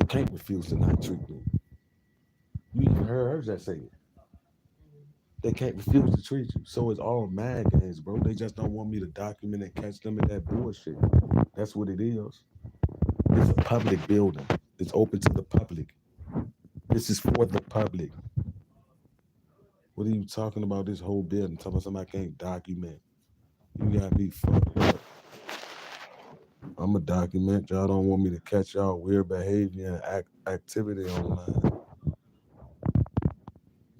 can't refuse to not treat me. You even heard her just say it. They can't refuse to treat you. So it's all mad games, bro. They just don't want me to document and catch them in that bullshit. That's what it is. It's a public building. It's open to the public. This is for the public. What are you talking about? This whole building? Talking about somebody can't document. You got me fucked up. I'm a document. Y'all don't want me to catch y'all weird behavior and activity online.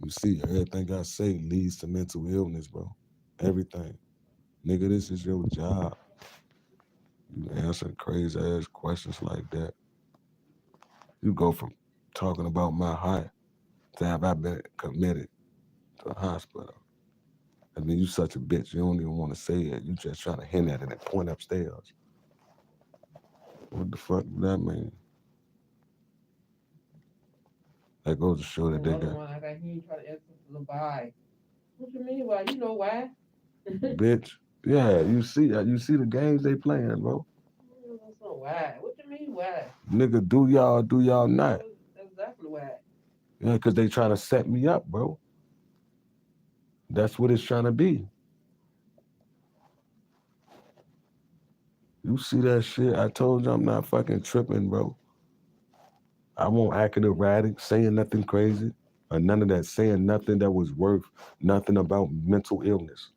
You see, everything I say leads to mental illness, bro. Everything. Nigga, this is your job. You answer crazy ass questions like that. You go from talking about my heart to have I been committed to a hospital. And then you such a bitch. You don't even want to say it. You just trying to hint at it and point upstairs. What the fuck does that mean? That goes to show that they Another got one, I got he ain't try to answer the why. What you mean why? You know why? bitch. Yeah, you see the games they playing, bro. So why? What you mean why? Nigga, do y'all not? That's exactly why. Yeah, cause they trying to set me up, bro. That's what it's trying to be. You see that shit? I told you I'm not fucking tripping, bro. I won't act erratic, saying nothing crazy, or none of that, saying nothing that was worth nothing about mental illness.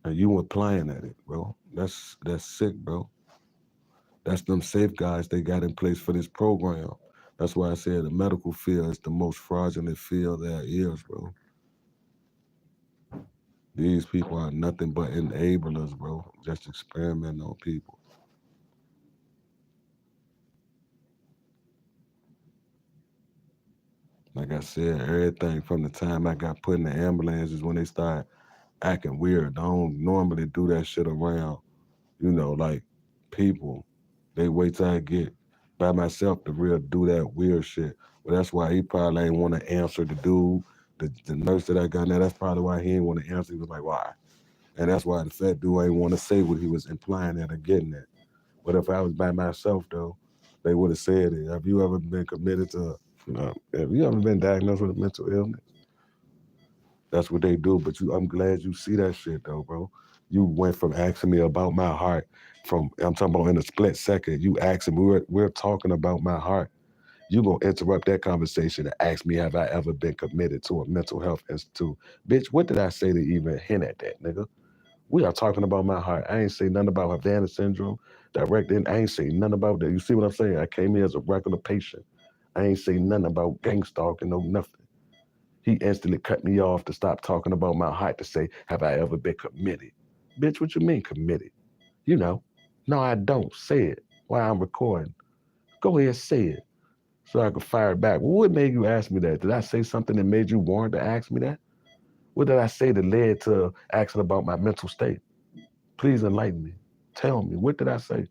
And you applying at it, bro. That's sick, bro. That's them safeguards they got in place for this program. That's why I said the medical field is the most fraudulent field there is, bro. These people are nothing but enablers, bro. Just experimenting on people. Like I said, everything from the time I got put in the ambulance is when they start acting weird. I don't normally do that shit around, like people. They wait till I get by myself to real do that weird shit. But that's why he probably ain't want to answer the dude, the nurse that I got now. That's probably why he ain't want to answer. He was like, why? And that's why the fat dude ain't want to say what he was implying at or getting at. But if I was by myself, though, they would have said it. Have you ever been committed to, have you ever been diagnosed with a mental illness? That's what they do. But I'm glad you see that shit, though, bro. You went from asking me about my heart, I'm talking about in a split second, you asking me, we're talking about my heart. You gonna interrupt that conversation and ask me, have I ever been committed to a mental health institute? Bitch, what did I say to even hint at that, nigga? We are talking about my heart. I ain't say nothing about Havana syndrome. Direct in, I ain't say nothing about that. You see what I'm saying? I came here as a regular patient. I ain't say nothing about gang stalking, no nothing. He instantly cut me off to stop talking about my heart to say, have I ever been committed? Bitch, what you mean committed? You know. No, I don't. Say it while I'm recording. Go ahead, say it so I can fire it back. Well, what made you ask me that? Did I say something that made you warrant to ask me that? What did I say that led to asking about my mental state? Please enlighten me. Tell me, what did I say?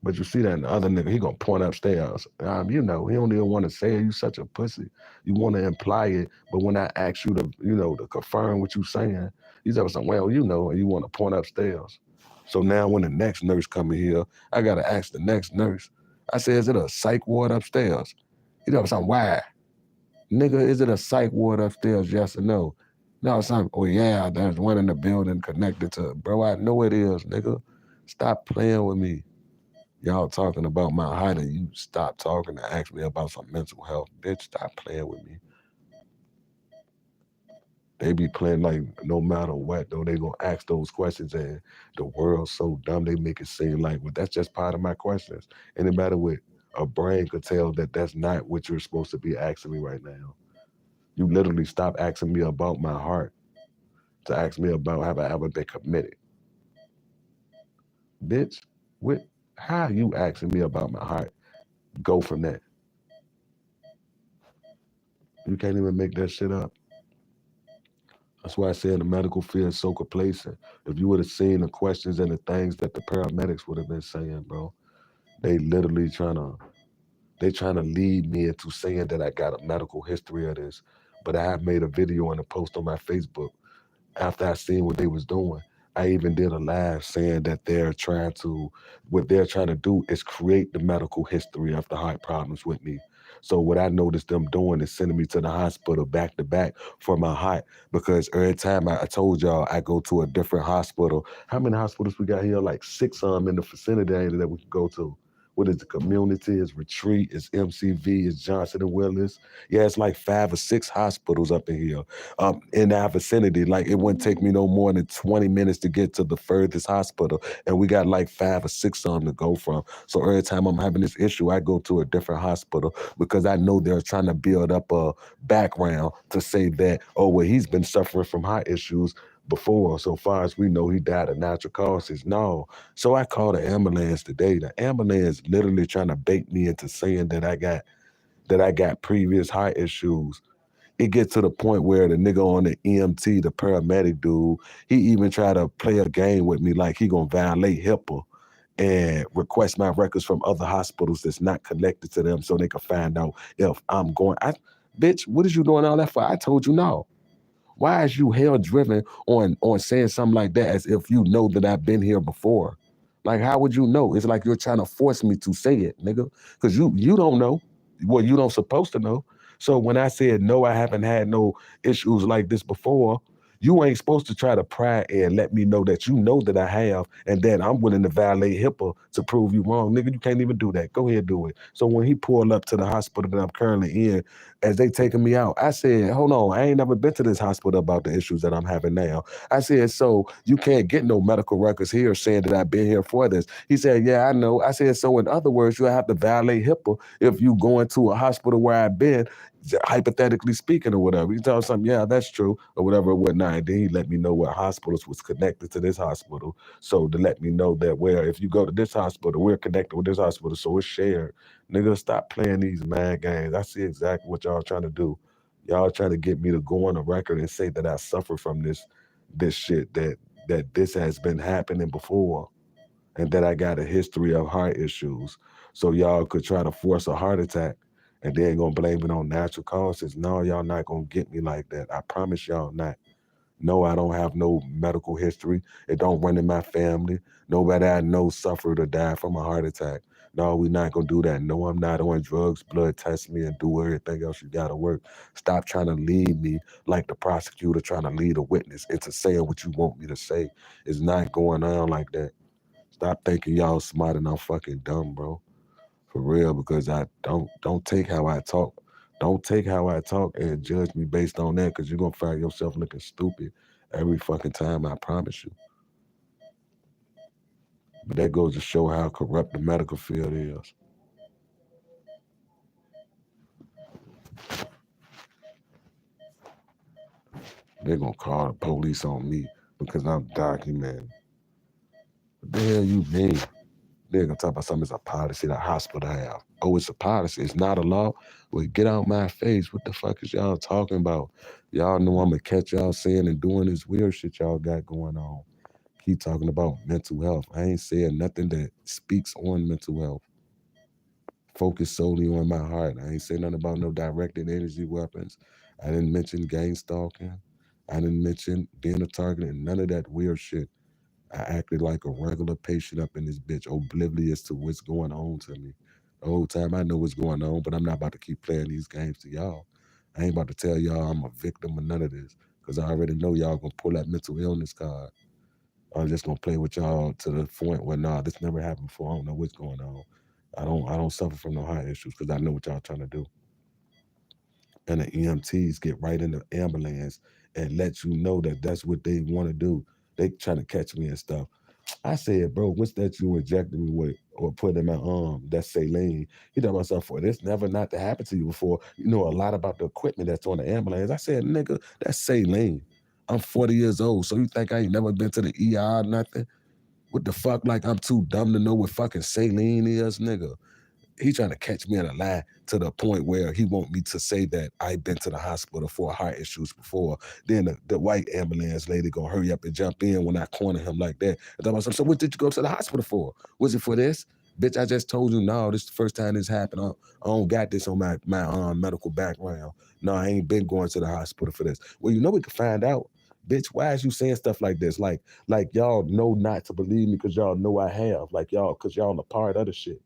But you see that in the other nigga, he gonna point upstairs. He don't even want to say it. You such a pussy. You want to imply it, but when I ask you to confirm what you saying, you say something, well, and you want to point upstairs. So now when the next nurse come in here, I gotta ask the next nurse. I say, is it a psych ward upstairs? You know something, why? Nigga, is it a psych ward upstairs, yes or no? No, something, oh yeah, there's one in the building connected to it. Bro, I know it is, nigga. Stop playing with me. Y'all talking about my height and you stop talking to ask me about some mental health. Bitch, stop playing with me. They be playing like no matter what, though, they gonna ask those questions and the world's so dumb they make it seem like, well, that's just part of my questions. Anybody with a brain could tell that that's not what you're supposed to be asking me right now. You literally stop asking me about my heart to ask me about have I ever been committed. Bitch, what how you asking me about my heart? Go from that. You can't even make that shit up. That's why I said the medical field is so complacent. If you would have seen the questions and the things that the paramedics would have been saying, bro, they literally trying to lead me into saying that I got a medical history of this. But I have made a video and a post on my Facebook after I seen what they was doing. I even did a live saying that what they're trying to do is create the medical history of the heart problems with me. So what I noticed them doing is sending me to the hospital back to back for my heart, because every time I told y'all I go to a different hospital. How many hospitals we got here? Like six in the vicinity that we can go to. What is the community? Is Retreat? Is MCV? Is Johnson and Willis? Yeah, it's like five or six hospitals up in here, in our vicinity. Like it wouldn't take me no more than 20 minutes to get to the furthest hospital, and we got like five or six of them to go from. So every time I'm having this issue, I go to a different hospital because I know they're trying to build up a background to say that, oh well, he's been suffering from heart issues before. So far as we know, he died of natural causes. No. So I called the ambulance today. The ambulance literally trying to bait me into saying that I got previous heart issues. It gets to the point where the nigga on the EMT, the paramedic dude, he even tried to play a game with me like he gonna violate HIPAA and request my records from other hospitals that's not connected to them so they can find out if I'm going. Bitch, what is you doing all that for? I told you no. Why is you hell driven on saying something like that as if you know that I've been here before? Like, how would you know? It's like you're trying to force me to say it, nigga. Because you don't know. Well, you don't supposed to know. So when I said no, I haven't had no issues like this before. You ain't supposed to try to pry and let me know that you know that I have, and then I'm willing to violate HIPAA to prove you wrong, nigga. You can't even do that. Go ahead, do it. So when he pulled up to the hospital that I'm currently in, as they taking me out, I said, hold on, I ain't never been to this hospital about the issues that I'm having now. I said, so you can't get no medical records here saying that I've been here for this. He said, yeah, I know. I said, so in other words, you have to violate HIPAA if you go into a hospital where I've been, hypothetically speaking or whatever. He told something, yeah, that's true, or whatever or whatnot. And then he let me know what hospitals was connected to this hospital. So to let me know that where if you go to this hospital, we're connected with this hospital, so it's shared. Nigga, stop playing these mad games. I see exactly what y'all trying to do. Y'all trying to get me to go on the record and say that I suffer from this shit, that this has been happening before, and that I got a history of heart issues. So y'all could try to force a heart attack and then gonna blame it on natural causes. No, y'all not gonna get me like that. I promise y'all not. No, I don't have no medical history. It don't run in my family. Nobody I know suffered or died from a heart attack. No, we not gonna do that. No, I'm not on drugs, blood test me and do everything else you gotta work. Stop trying to lead me like the prosecutor trying to lead a witness into saying what you want me to say. It's not going on like that. Stop thinking y'all smart and I'm fucking dumb, bro. For real, because I don't take how I talk. Don't take how I talk and judge me based on that, because you're gonna find yourself looking stupid every fucking time, I promise you. But that goes to show how corrupt the medical field is. They're gonna call the police on me because I'm documenting. What the hell you mean? They're gonna talk about something as a policy that hospital have. Oh, it's a policy. It's not a law. Well, get out my face. What the fuck is y'all talking about? Y'all know I'm gonna catch y'all saying and doing this weird shit y'all got going on. Keep talking about mental health. I ain't saying nothing that speaks on mental health. Focus solely on my heart. I ain't saying nothing about no directed energy weapons. I didn't mention gang stalking. I didn't mention being a target and none of that weird shit. I acted like a regular patient up in this bitch, oblivious to what's going on to me. The whole time I know what's going on, but I'm not about to keep playing these games to y'all. I ain't about to tell y'all I'm a victim of none of this, because I already know y'all gonna pull that mental illness card. I'm just gonna play with y'all to the point where nah, this never happened before. I don't know what's going on. I don't suffer from no heart issues because I know what y'all trying to do. And the EMTs get right in the ambulance and let you know that that's what they want to do. They trying to catch me and stuff. I said, bro, what's that you injected me with or put in my arm? That's saline. He told myself, for this never not to happen to you before. You know a lot about the equipment that's on the ambulance. I said, nigga, that's saline. I'm 40 years old, so you think I ain't never been to the ER or nothing? What the fuck? Like I'm too dumb to know what fucking saline is, nigga. He trying to catch me in a lie to the point where he want me to say that I've been to the hospital for heart issues before. Then the white ambulance lady gonna hurry up and jump in when I corner him like that. And tell myself, so what did you go to the hospital for? Was it for this? Bitch, I just told you, no, this is the first time this happened. I don't got this on my medical background. No, I ain't been going to the hospital for this. Well, you know we can find out. Bitch, why is you saying stuff like this? Like y'all know not to believe me because y'all know I have. Like y'all, because y'all a part of the shit.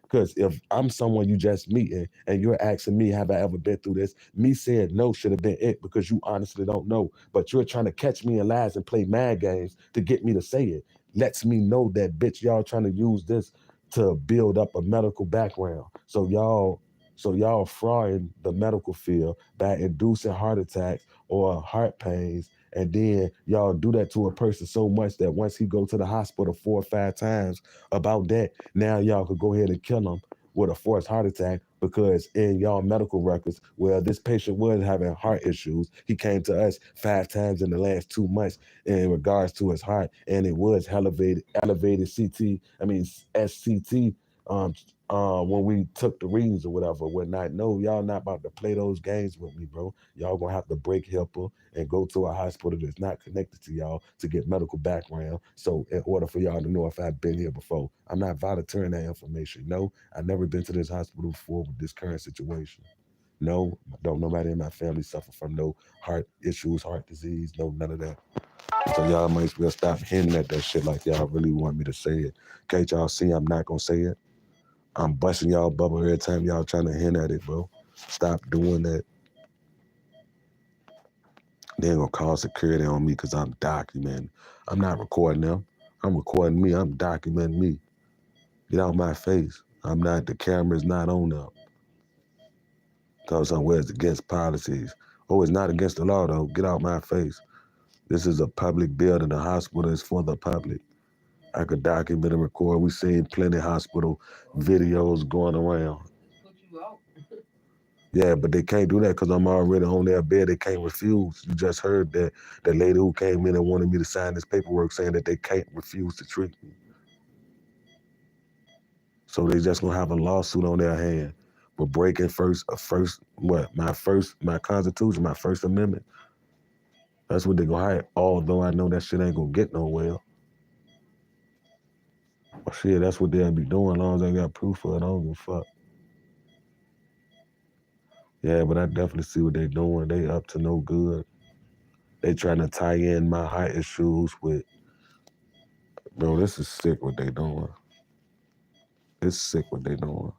Because if I'm someone you just meeting and you're asking me, have I ever been through this? Me saying no should have been it because you honestly don't know. But you're trying to catch me in lies and play mad games to get me to say it. Lets me know that, bitch, y'all trying to use this to build up a medical background. So y'all frauding the medical field by inducing heart attacks or heart pains. And then y'all do that to a person so much that once he go to the hospital 4 or 5 times about that, now y'all could go ahead and kill him with a forced heart attack because in y'all medical records, well, this patient was having heart issues. He came to us 5 times in the last 2 months in regards to his heart, and it was elevated CT, I mean SCT, um, when we took the readings or whatever, whatnot. No, y'all not about to play those games with me, bro. Y'all gonna have to break HIPAA and go to a hospital that's not connected to y'all to get medical background. So in order for y'all to know if I've been here before, I'm not volunteering that information. No, I've never been to this hospital before with this current situation. No, don't nobody in my family suffer from no heart issues, heart disease, no none of that. So y'all might as well stop hinting at that shit like y'all really want me to say it. Can't y'all see I'm not gonna say it? I'm busting y'all bubble every time y'all trying to hint at it, bro. Stop doing that. They ain't gonna call security on me because I'm documenting. I'm not recording them. I'm recording me. I'm documenting me. Get out my face. I'm not, the camera's not on them. Tell somewhere it's against policies. Oh, it's not against the law though. Get out my face. This is a public building. The hospital is for the public. I could document and record. We seen plenty of hospital videos going around. Put you out. Yeah, but they can't do that because I'm already on their bed. They can't refuse. You just heard that the lady who came in and wanted me to sign this paperwork saying that they can't refuse to treat me. So they just gonna have a lawsuit on their hand for breaking my constitution, my First Amendment. That's what they gonna hire. Although I know that shit ain't gonna get nowhere. But shit, that's what they'll be doing as long as they got proof of it. I don't give a fuck. Yeah, but I definitely see what they doing. They up to no good. They trying to tie in my heart issues with, bro, this is sick what they doing. It's sick what they doing.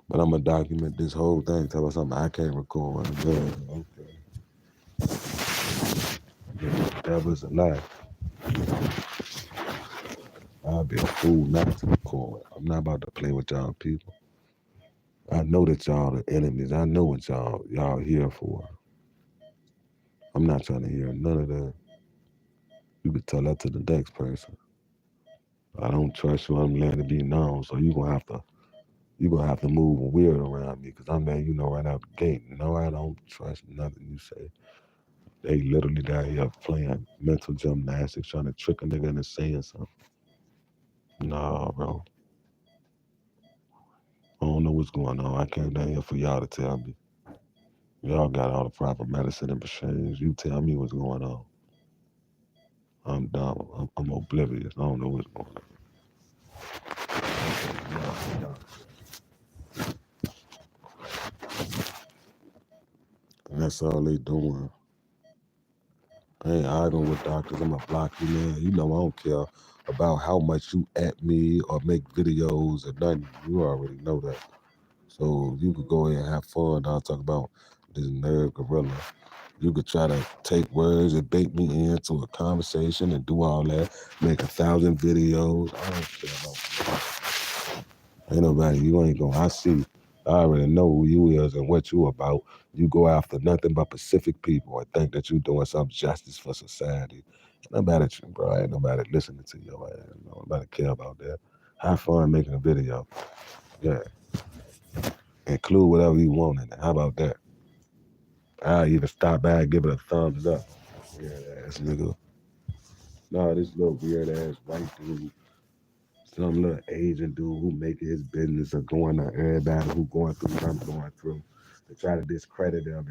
But I'm gonna document this whole thing. Tell me something I can't record. Yeah, okay. The devil's a lie. I'll be a fool not to record. I'm not about to play with y'all people. I know that y'all the enemies. I know what y'all here for. I'm not trying to hear none of that. You could tell that to the next person. I don't trust you. I'm letting it be known. So you gonna have to move weird around me because I'm letting you know right out the gate. No, I don't trust nothing you say. They literally down here playing mental gymnastics, trying to trick a nigga into saying something. Nah, bro. I don't know what's going on. I came down here for y'all to tell me. Y'all got all the proper medicine and machines. You tell me what's going on. I'm dumb. I'm oblivious. I don't know what's going on. And that's all they doing. I ain't arguing with doctors. I'm gonna block you, man. You know I don't care about how much you at me or make videos or nothing. You already know that. So you could go ahead and have fun. I'll talk about this nerve gorilla. You could try to take words and bait me into a conversation and do all that. Make 1,000 videos. I don't care about. Ain't nobody. You ain't gonna. I see. I already know who you is and what you about. You go after nothing but Pacific people and think that you doing some justice for society. Ain't nobody, bro. Ain't nobody listening to your ass. Nobody care about that. Have fun making a video. Yeah. Include whatever you want in it. How about that? I'll even stop by and give it a thumbs up. Weird ass nigga. Nah, this little weird ass white dude, some little Asian dude who making his business of going to everybody who going through what I'm going through to try to discredit them.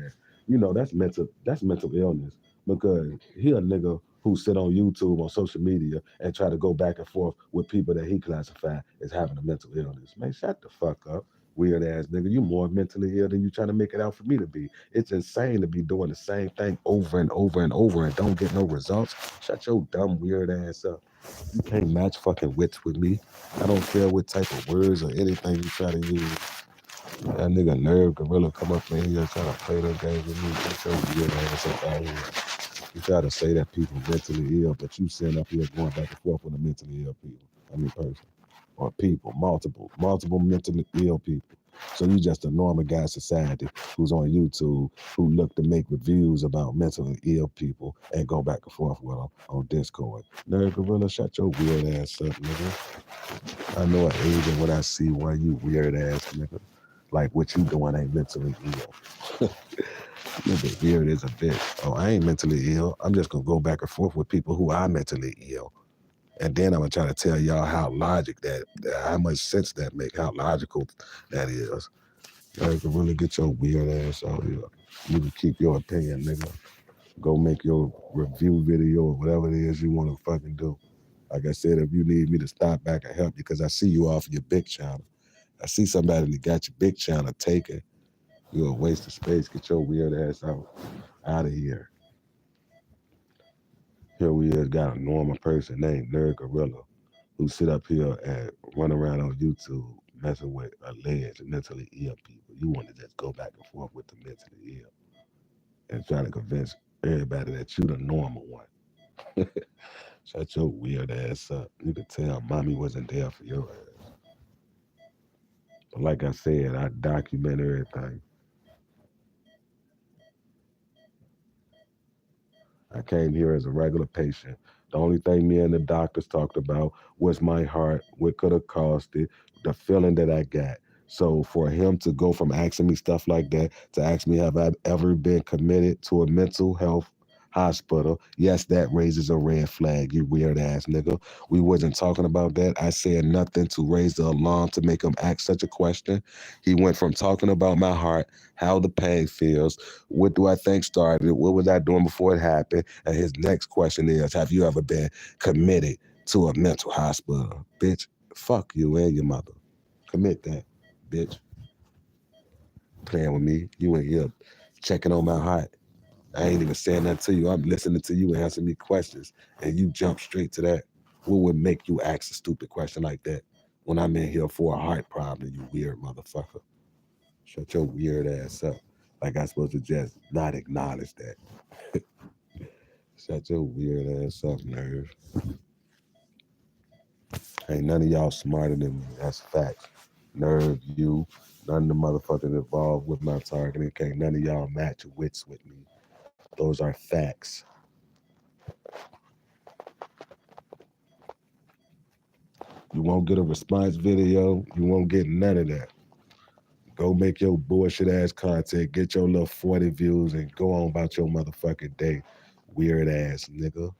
And that's mental illness because he a nigga who sit on YouTube on social media and try to go back and forth with people that he classify as having a mental illness. Man, shut the fuck up. Weird ass nigga. You more mentally ill than you trying to make it out for me to be. It's insane to be doing the same thing over and over and over and don't get no results. Shut your dumb weird ass up. You can't match fucking wits with me. I don't care what type of words or anything you try to use. That nigga Nerve Gorilla come up in here trying to play them games with me. Get your weird ass up out here. You try to say that people mentally ill, but you sitting up here going back and forth with the mentally ill people. I mean person. Or people, multiple mentally ill people. So you just a normal guy in society who's on YouTube who look to make reviews about mentally ill people and go back and forth with them on Discord. Nerd Gorilla, shut your weird ass up, nigga. I know an age and what I see why you weird ass nigga. Like what you doing ain't mentally ill. Nigga weird as a bitch. Oh, I ain't mentally ill. I'm just gonna go back and forth with people who are mentally ill. And then I'm gonna try to tell y'all how logic how much sense that make, how logical that is. You can really get your weird ass out here. You can keep your opinion, nigga. Go make your review video or whatever it is you want to fucking do. Like I said, if you need me to stop back and help you, because I see you off your big channel. I see somebody that got your big channel taken. You're a waste of space. Get your weird ass out of here. Here we is got a normal person named Nerd Gorilla who sit up here and run around on YouTube messing with alleged mentally ill people. You want to just go back and forth with the mentally ill and try to convince everybody that you the normal one. Shut your weird ass up. You could tell mommy wasn't there for your ass. But like I said, I document everything. I came here as a regular patient. The only thing me and the doctors talked about was my heart, what could have caused it, the feeling that I got. So for him to go from asking me stuff like that to ask me have I ever been committed to a mental health hospital, yes, that raises a red flag, you weird ass nigga. We wasn't talking about that. I said nothing to raise the alarm to make him ask such a question. He went from talking about my heart, how the pain feels, what do I think started? What was I doing before it happened? And his next question is, have you ever been committed to a mental hospital? Bitch, fuck you and your mother. Commit that, bitch. Playing with me. You in here checking on my heart. I ain't even saying that to you. I'm listening to you answering me questions. And you jump straight to that. What would make you ask a stupid question like that when I'm in here for a heart problem, you weird motherfucker? Shut your weird ass up. Like I supposed to just not acknowledge that. Shut your weird ass up, Nerve. Ain't none of y'all smarter than me. That's facts. Nerve, you, none of the motherfuckers involved with my targeting. Can't none of y'all match wits with me. Those are facts. You won't get a response video. You won't get none of that. Go make your bullshit ass content, get your little 40 views, and go on about your motherfucking day. Weird ass nigga.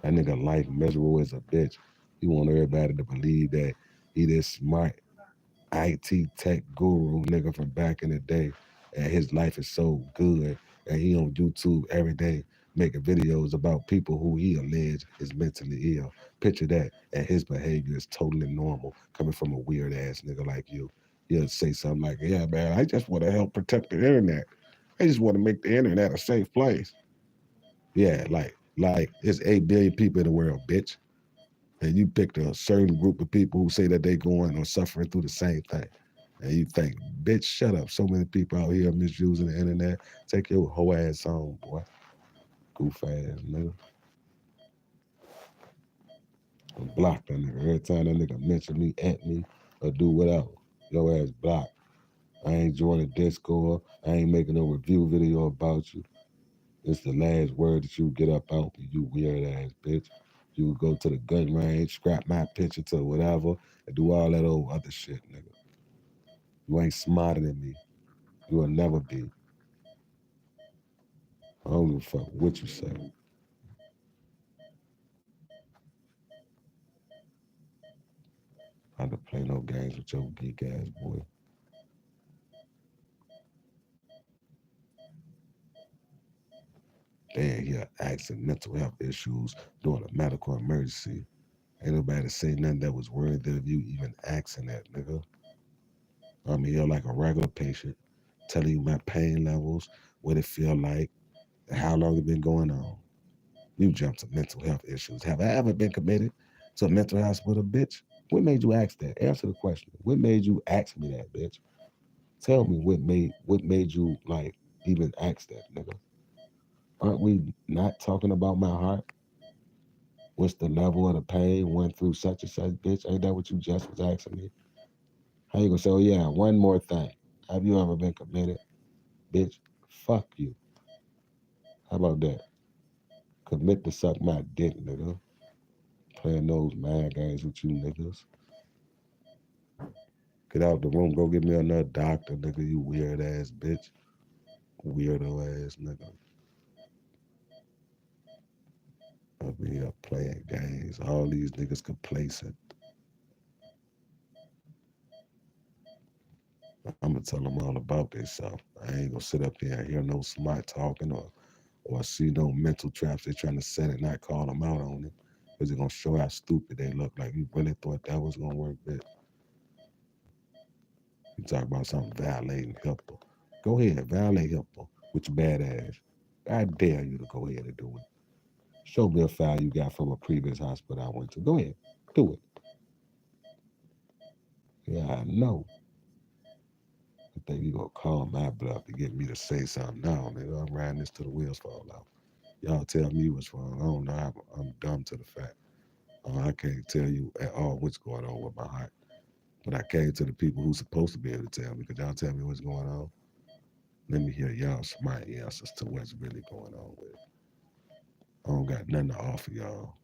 That nigga life miserable as a bitch. He want everybody to believe that he this smart IT tech guru nigga from back in the day, and his life is so good, and he on YouTube every day making videos about people who he alleged is mentally ill. Picture that, and his behavior is totally normal coming from a weird ass nigga like you. He'll say something like, "Yeah, man, I just want to help protect the internet. I just want to make the internet a safe place." Yeah, like it's 8 billion people in the world, bitch. And you picked a certain group of people who say that they going or suffering through the same thing. And you think, bitch, shut up. So many people out here misusing the internet. Take your whole ass home, boy. Goof ass nigga. And block that nigga. Every time that nigga mention me, at me, or do whatever, your ass blocked. I ain't joining Discord. I ain't making no review video about you. It's the last word that you get up out me, you weird ass bitch. You would go to the gun range, scrap my picture to whatever, and do all that old other shit, nigga. You ain't smarter than me. You will never be. I don't give a fuck what you say. I don't play no games with your geek ass boy. They ain't here asking mental health issues during a medical emergency. Ain't nobody say nothing that was worthy of you even asking that, nigga. I'm here like a regular patient, telling you my pain levels, what it feel like, and how long it been going on. You jumped to mental health issues. Have I ever been committed to a mental hospital, bitch? What made you ask that? Answer the question. What made you ask me that, bitch? Tell me what made you like even ask that, nigga? Aren't we not talking about my heart? What's the level of the pain went through such and such, bitch? Ain't that what you just was asking me? How you gonna say, oh yeah, one more thing. Have you ever been committed? Bitch, fuck you. How about that? Commit to suck my dick, nigga. Playing those mad games with you niggas. Get out the room, go get me another doctor, nigga, you weird ass bitch. Weirdo ass nigga. I'll be here playing games. All these niggas complacent. I'm gonna tell them all about themselves. I ain't gonna sit up here and hear no smart talking or see no mental traps they trying to set it, not call them out on it. Because they're gonna show how stupid they look. Like you really thought that was gonna work, bitch. You talk about something violating HIPAA. Go ahead, violate HIPAA with your bad ass. I dare you to go ahead and do it. Show me a file you got from a previous hospital I went to. Go ahead, do it. Yeah, I know. I think you gonna call my bluff to get me to say something. No, nigga, I'm riding this till the wheels fall off. Y'all tell me what's wrong. I don't know. I'm dumb to the fact. I can't tell you at all what's going on with my heart. But I came to the people who's supposed to be able to tell me, because y'all tell me what's going on. Let me hear y'all smart answers to what's really going on with it. I don't got nothing to offer y'all.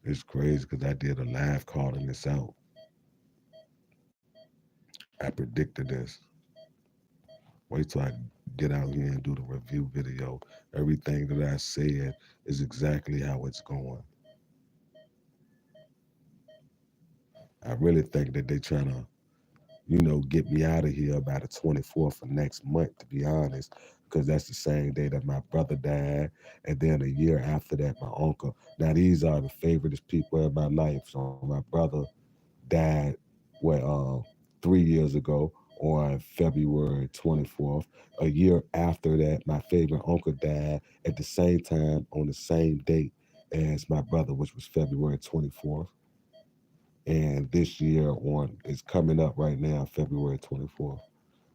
It's crazy because I did a live calling this out. I predicted this. Wait till I get out here and do the review video. Everything that I said is exactly how it's going. I really think that they trying to, get me out of here by the 24th of next month, to be honest, because that's the same day that my brother died. And then a year after that, my uncle. Now, these are the favorite people in my life. So my brother died, what, 3 years ago on February 24th. A year after that, my favorite uncle died at the same time on the same date as my brother, which was February 24th. And this year on is coming up right now, February 24th.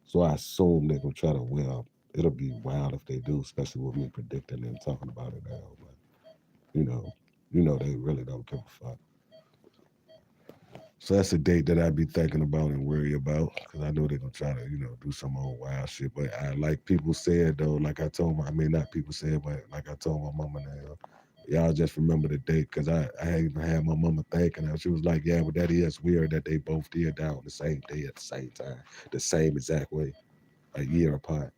So I assume they're gonna try to well, it'll be wild if they do, especially with me predicting and talking about it now. But you know, they really don't give a fuck. So that's a date that I'd be thinking about and worry about because I know they're gonna try to, do some old wild shit. But I like people said though, like I told my, I mean not people said, but like I told my mama now, y'all just remember the date because I even had my mama thinking and she was like, yeah, but that is weird that they both did die on the same day at the same time, the same exact way, a year apart.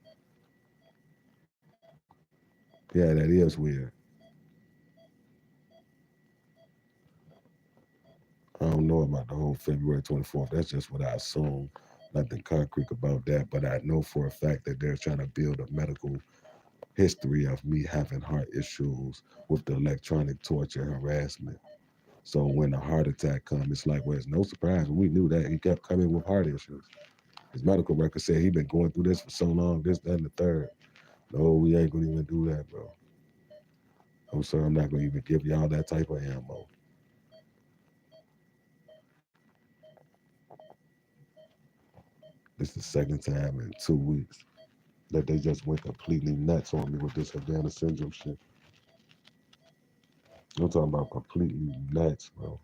Yeah, that is weird. I don't know about the whole February 24th. That's just what I assume. Nothing concrete about that, but I know for a fact that they're trying to build a medical history of me having heart issues with the electronic torture harassment. So when the heart attack comes, it's like, well, it's no surprise. We knew that he kept coming with heart issues. His medical record said he been going through this for so long, this, that, and the third. No, we ain't gonna even do that, bro. I'm sorry, I'm not gonna even give y'all that type of ammo. This is the second time in 2 weeks that they just went completely nuts on me with this Havana syndrome shit. I'm talking about completely nuts, bro.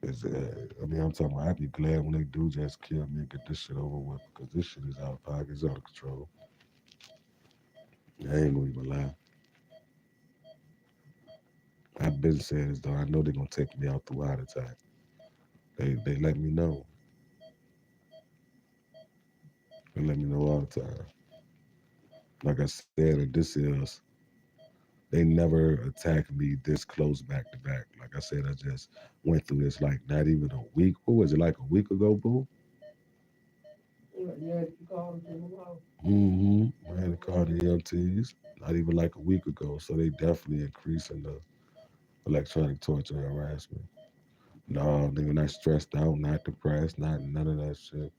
I'm talking about, I'd be glad when they do just kill me and get this shit over with because this shit is out of pocket, it's out of control. I ain't gonna even lie. I've been saying this though. I know they're gonna take me out through heart attack. They let me know. They let me know all the time. Like I said, this is they never attacked me this close back to back. Like I said, I just went through this like not even a week. What was it like a week ago, boo? Yeah, you called him. Mm-hmm. I had to call the EMTs, not even like a week ago. So they definitely increasing the electronic torture and harassment. No, nigga, not stressed out, not depressed, not none of that shit.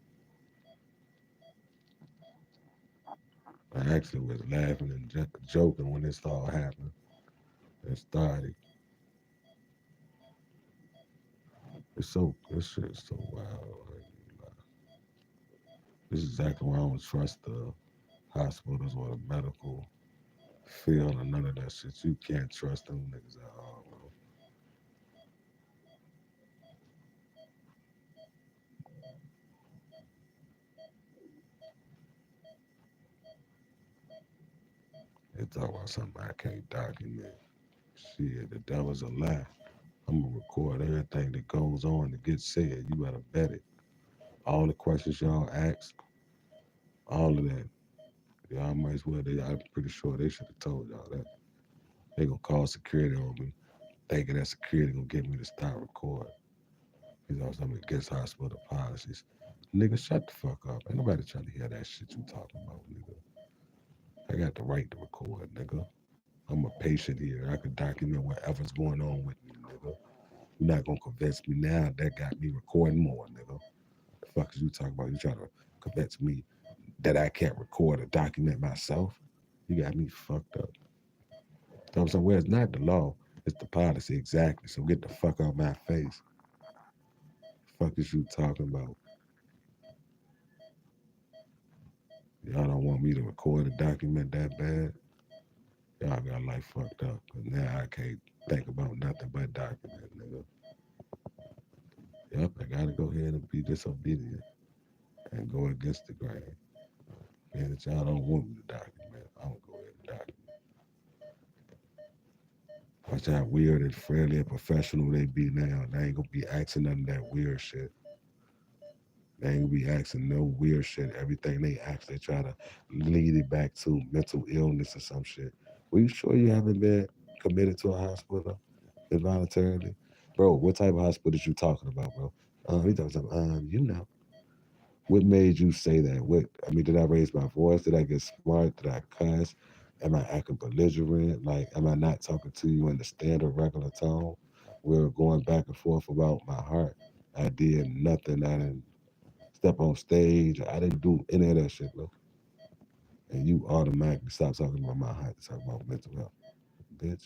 I actually was laughing and joking when this all happened. It started. This shit is so wild. Like, this is exactly why I don't trust the hospitals or the medical field or none of that shit. You can't trust them niggas at all, bro. They talk about something I can't document. Shit, the devil's a lie. I'm gonna record everything that goes on that gets said. You better bet it. All the questions y'all ask, all of that. Y'all might as well. I'm pretty sure they should have told y'all that. They gonna call security on me, thinking that security gonna get me to stop recording. You know, something against hospital policies. Nigga, shut the fuck up. Ain't nobody trying to hear that shit you talking about, nigga. I got the right to record, nigga. I'm a patient here. I can document whatever's going on with me, nigga. You're not gonna convince me now. That got me recording more, nigga. The fuck is you talking about? You trying to convince me that I can't record or document myself? You got me fucked up. So I'm saying, well, it's not the law, it's the policy, exactly. So get the fuck out my face. The fuck is you talking about? Y'all don't want me to record a document that bad? Y'all got life fucked up. Cause now I can't think about nothing but document, nigga. Yep, I gotta go ahead and be disobedient and go against the grain. And that y'all don't want me to document, I'm gonna go ahead and document. Watch how weird and friendly and professional they be now. They ain't gonna be asking none of that weird shit. They ain't gonna be asking no weird shit. Everything they ask, they try to lead it back to mental illness or some shit. Well, you sure you haven't been committed to a hospital involuntarily? Bro, what type of hospital you talking about, bro? He talking about, you know. What made you say that? What I mean, did I raise my voice? Did I get smart? Did I cuss? Am I acting belligerent? Like, am I not talking to you in the standard regular tone? We're going back and forth about my heart. I did nothing. I didn't step on stage. I didn't do any of that shit, bro. And you automatically stop talking about my heart to talk about mental health. Bitch,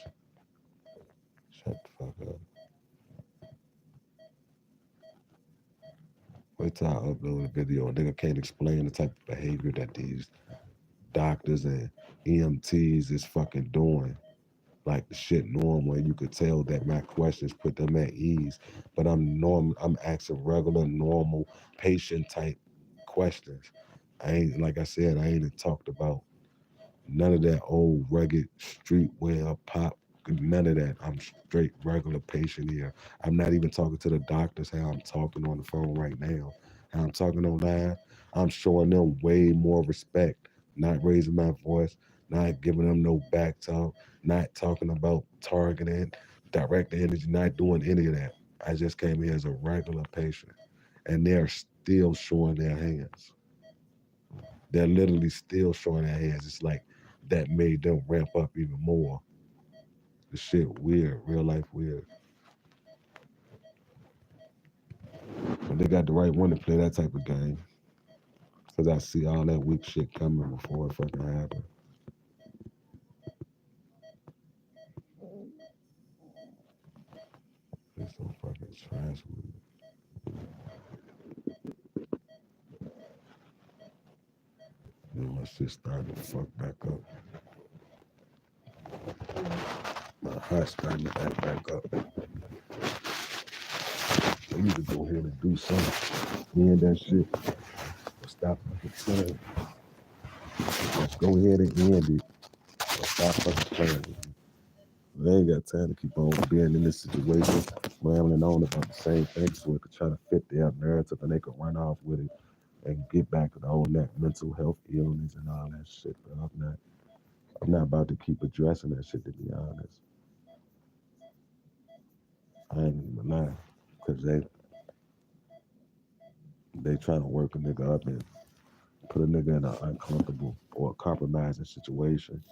shut the fuck up. Wait till I upload a video. A nigga can't explain the type of behavior that these doctors and EMTs is fucking doing. Like the shit normal, and you could tell that my questions put them at ease. But I'm normal. I'm asking regular, normal, patient type questions. I ain't like I said. I ain't talked about none of that old rugged streetwear pop. None of that. I'm straight regular patient here. I'm not even talking to the doctors how I'm talking on the phone right now. How I'm talking online. I'm showing them way more respect. Not raising my voice. Not giving them no back talk. Not talking about targeting, direct energy. Not doing any of that. I just came here as a regular patient, and they're still showing their hands. They're literally still showing their hands. It's like that made them ramp up even more. The shit weird, real life weird. But they got the right one to play that type of game. Cause I see all that weak shit coming before it fucking happens. It's so fucking trash with me. Then my shit starting to fuck back up. My heart starting to act back up. I need to go ahead and do something. End that shit. Stop fucking playing. Let's go ahead and end it. Stop fucking playing. I ain't got time to keep on being in this situation, rambling on about the same thing so it could try to fit their narrative and they could run off with it and get back to the whole that mental health illness and all that shit. But I'm not about to keep addressing that shit to be honest. I ain't even lying. Cause they trying to work a nigga up and put a nigga in an uncomfortable or a compromising situation.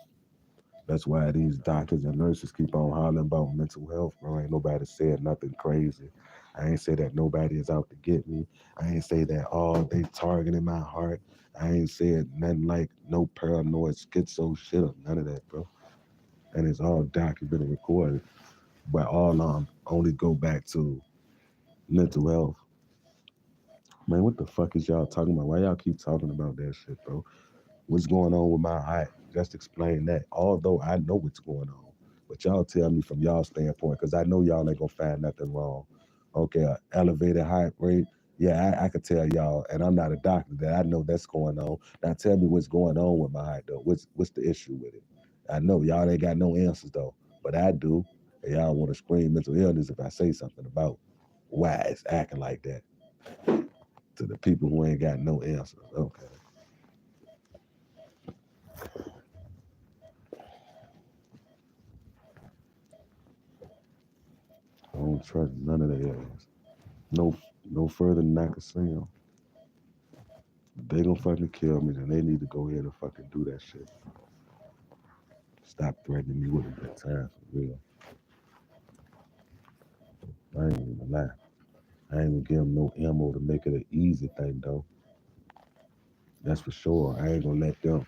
That's why these doctors and nurses keep on hollering about mental health, bro. Ain't nobody said nothing crazy. I ain't say that nobody is out to get me. I ain't say that all they targeting my heart. I ain't said nothing like no paranoid schizo shit or none of that, bro. And it's all documented and recorded. But all only go back to mental health. Man, what the fuck is y'all talking about? Why y'all keep talking about that shit, bro? What's going on with my heart? Just explain that. Although I know what's going on, but y'all tell me from y'all standpoint, because I know y'all ain't gonna find nothing wrong. Okay, elevated heart rate. Yeah, I could tell y'all, and I'm not a doctor, that I know that's going on. Now tell me what's going on with my heart though. What's the issue with it? I know y'all ain't got no answers though, but I do. And y'all want to scream mental illness if I say something about why it's acting like that to the people who ain't got no answers. Okay. I don't trust none of their ass. No, no further than I can see them. If they gonna fucking kill me, then they need to go ahead and fucking do that shit. Stop threatening me with a good time for real. I ain't even gonna lie. I ain't gonna give them no ammo to make it an easy thing though. That's for sure. I ain't gonna let them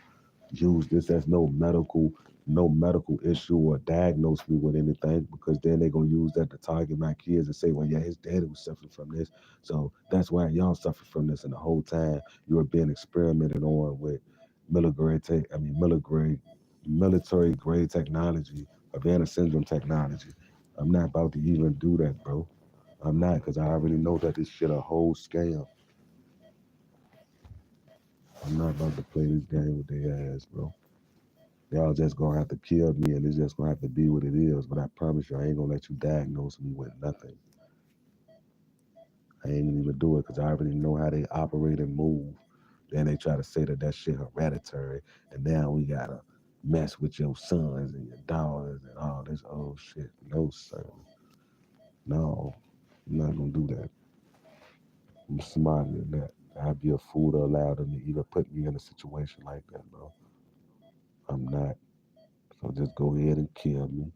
use this as no medical issue or diagnose me with anything, because then they're gonna use that to target my kids and say, well, yeah, his daddy was suffering from this, so that's why y'all suffer from this. And the whole time you were being experimented on with military grade technology, Havana syndrome technology. I'm not about to even do that, bro. I'm not, because I already know that this shit a whole scam. I'm not about to play this game with their ass, bro. Y'all just gonna have to kill me, and it's just gonna have to be what it is. But I promise you, I ain't gonna let you diagnose me with nothing. I ain't gonna even do it, because I already know how they operate and move. Then they try to say that that shit hereditary, and now we gotta mess with your sons and your daughters and all this old shit. No, sir. No, I'm not gonna do that. I'm smarter than that. I'd be a fool to allow them to even put me in a situation like that, bro. I'm not. So just go ahead and kill me.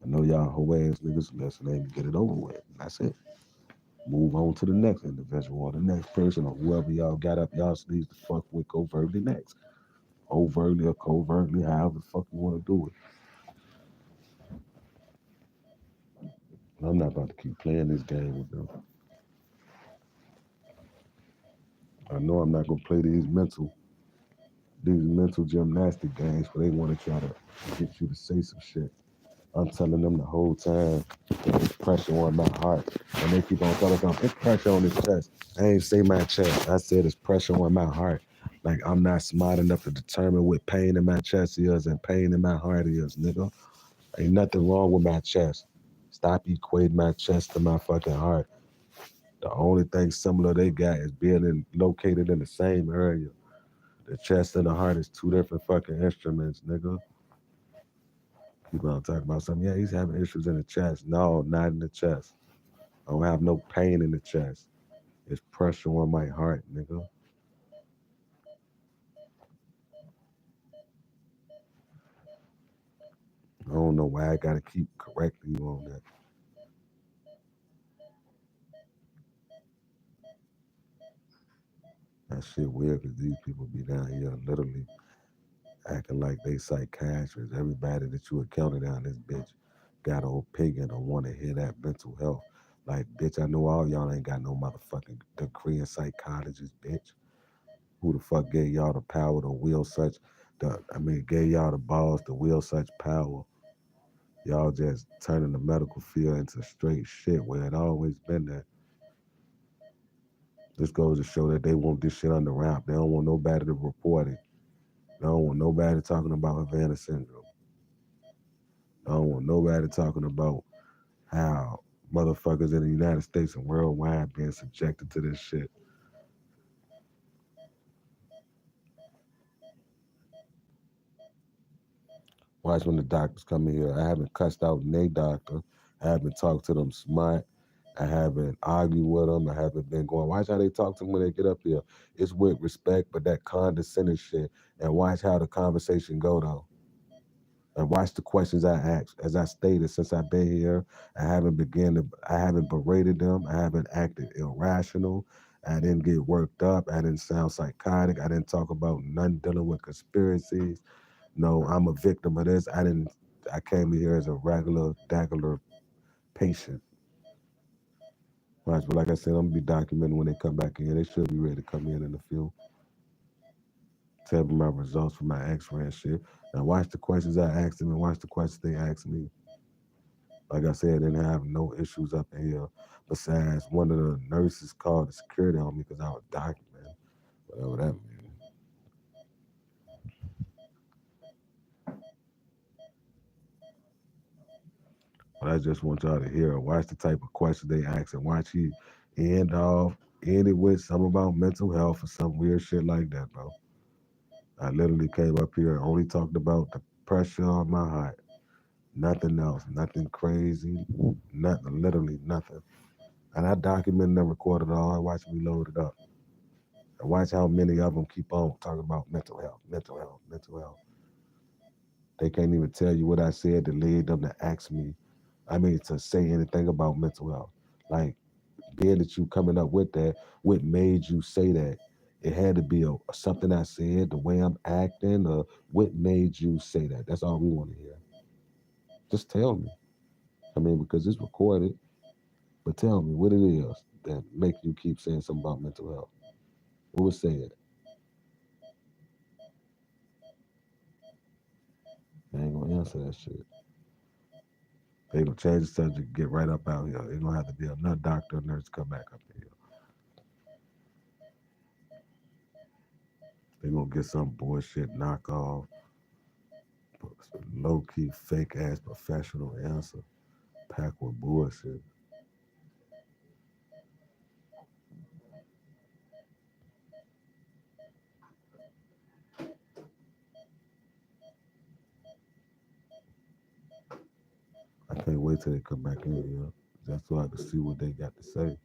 I know y'all hoe ass niggas listen and get it over with. That's it. Move on to the next individual or the next person or whoever y'all got up y'all sleeves to fuck with covertly next. Overtly or covertly, however the fuck you want to do it. I'm not about to keep playing this game with them. I know I'm not gonna play these mental gymnastic games where they want to try to get you to say some shit. I'm telling them the whole time that it's pressure on my heart. And they keep on telling me, it's pressure on his chest. I ain't say my chest. I said it's pressure on my heart. Like I'm not smart enough to determine what pain in my chest is and pain in my heart is, nigga. Ain't nothing wrong with my chest. Stop equating my chest to my fucking heart. The only thing similar they got is located in the same area. The chest and the heart is two different fucking instruments, nigga. People are talking about something. Yeah, he's having issues in the chest. No, not in the chest. I don't have no pain in the chest. It's pressure on my heart, nigga. I don't know why I gotta keep correcting you on that. That shit weird because these people be down here literally acting like they psychiatrists. Everybody that you encounter down this bitch got an opinion or want to hear that mental health. Like, bitch, I know all y'all ain't got no motherfucking degree in psychologist, bitch. Who the fuck gave y'all the power to wield gave y'all the balls to wield such power? Y'all just turning the medical field into straight shit where it always been there. This goes to show that they want this shit under wrap. They don't want nobody to report it. They don't want nobody talking about Havana syndrome. They don't want nobody talking about how motherfuckers in the United States and worldwide being subjected to this shit. Watch when the doctors come in here. I haven't cussed out no doctor. I haven't talked to them smart. I haven't argued with them. I haven't been going. Watch how they talk to me when they get up here. It's with respect, but that condescending shit. And watch how the conversation go though. And watch the questions I ask. As I stated, since I've been here, I haven't berated them. I haven't acted irrational. I didn't get worked up. I didn't sound psychotic. I didn't talk about none dealing with conspiracies. No, I'm a victim of this. I came here as a regular patient. Watch, but like I said, I'm gonna be documenting when they come back in. They should be ready to come in a few. Tell me my results from my X-ray and shit. Now watch the questions I asked them and watch the questions they asked me. Like I said, I didn't have no issues up in here. Besides, one of the nurses called the security on me because I was documenting. Whatever that means. But I just want y'all to hear. Watch the type of questions they ask and watch he end it with something about mental health or some weird shit like that, bro. I literally came up here and only talked about the pressure on my heart. Nothing else. Nothing crazy. Nothing. Literally nothing. And I documented and recorded it all. I watched me load it up. And watch how many of them keep on talking about mental health, mental health, mental health. They can't even tell you what I said that led them to ask me. I mean, to say anything about mental health. Like, being that you coming up with that, what made you say that? It had to be something I said, the way I'm acting, or what made you say that? That's all we want to hear. Just tell me. I mean, because it's recorded, but tell me what it is that make you keep saying something about mental health. What was said? They ain't gonna answer that shit. They gonna change the subject, get right up out here. They gonna have to be another doctor or nurse come back up here. They gonna get some bullshit knockoff, low key, fake ass professional answer, packed with bullshit. I can't wait till they come back in here. Just so I can see what they got to say.